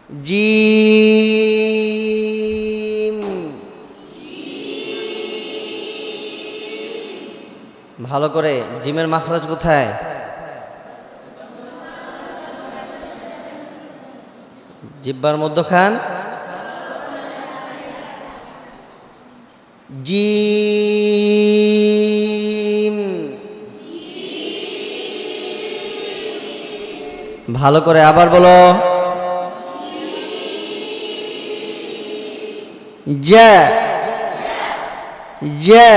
জিম। ভালো করে, জিমের মাখরাজ কোথায়? জিহ্বার মধ্যখান। জিম। ভালো করে আবার বলো। জা জা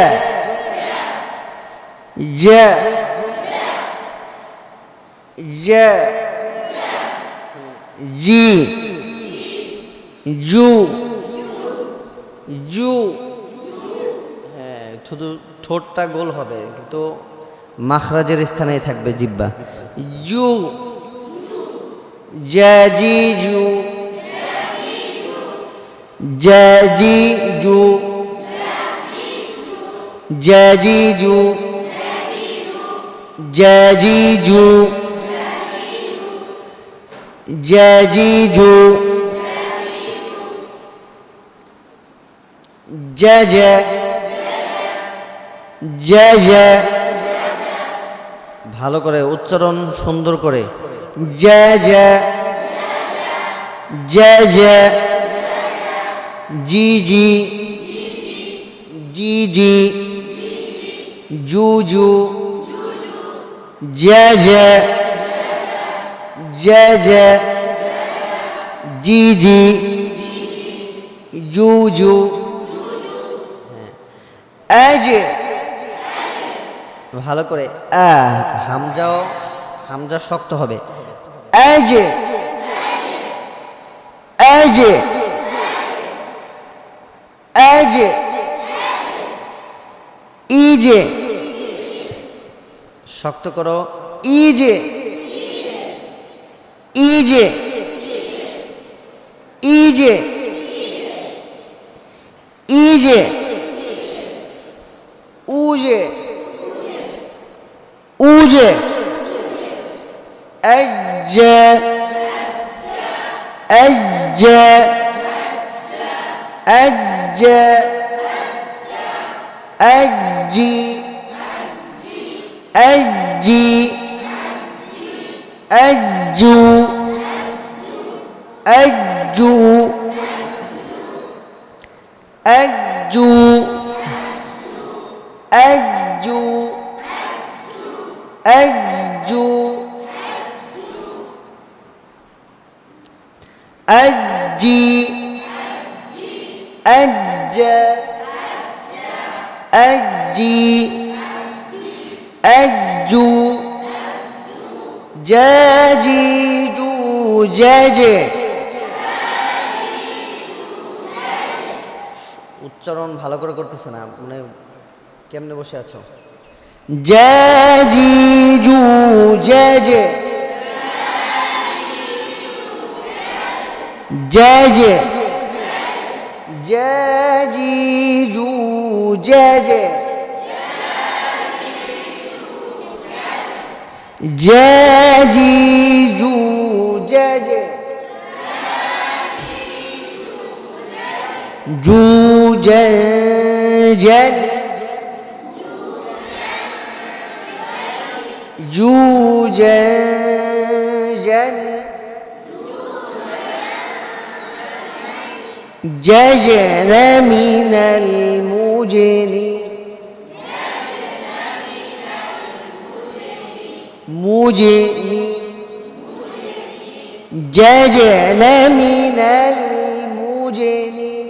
জা জা জি জু জু। হ্যাঁ, শুধু ঠোঁটটা গোল হবে কিন্তু মাখরাজের স্থানেই থাকবে জিহ্বা। জু জা জি জু জা জি জু জা জি জু জা জি জু জা জি জু জা জা জা জা। ভালো করে উচ্চারণ সুন্দর করে। জা জা জা জা জি জি জি জি জু জু জা জা জা জা জি জি জু জু। আজ ভালো করে হামজাও, হামজা শক্ত হবে। আজ আজ আজ ইজে শক্ত করো। ইজে ইজে ইজে ইজে উজে উজে আজ্জা আজ্জা আজ্জা আজ্জি আজ্জি আজ্জু আজ্জু আজ্জু আজ্জু আজ্জু আজ্জি আজ্জা আজ্জি আজ্জু জাজি জু জাজে। উচ্চারণ ভালো করে করতেছে না, মানে কেমনে বসে আছো? জাজি জু জাজে জাজে জাজি জু জাজে জাজি জু জাজে জু জন জু জন جزن من المجرمين جزن من المجرمين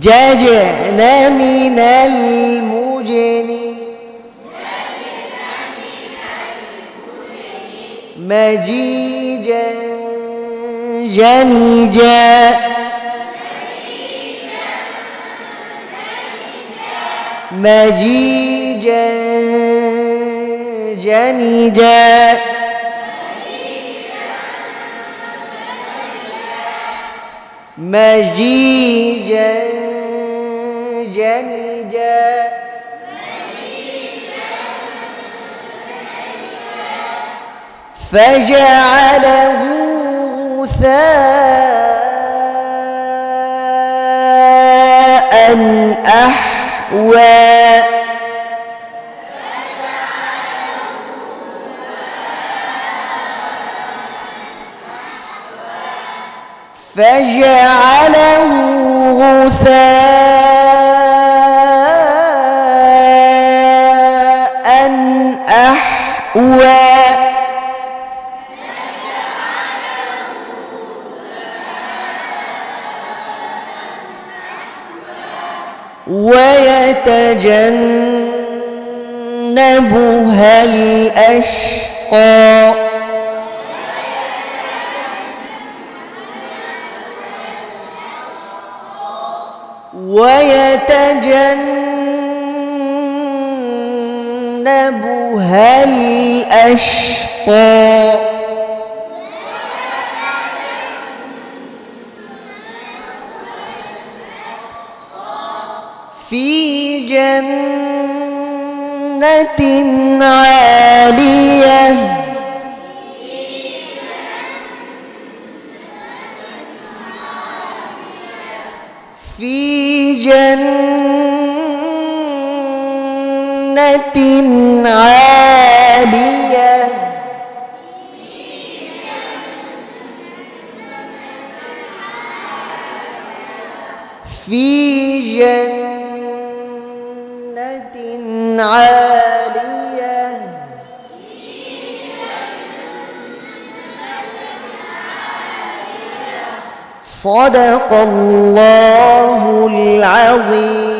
جزن من المجرمين مجيجا جنيجا مجيجا جنيجا مجيجا جنيجا فجعله غثاء أحوى فجعله غثاء أحوى ويتجنبها الأشقى ويتجنبها الأشقى في جنة عالية في جنة عالية في جنة عالية صدق الله العظيم.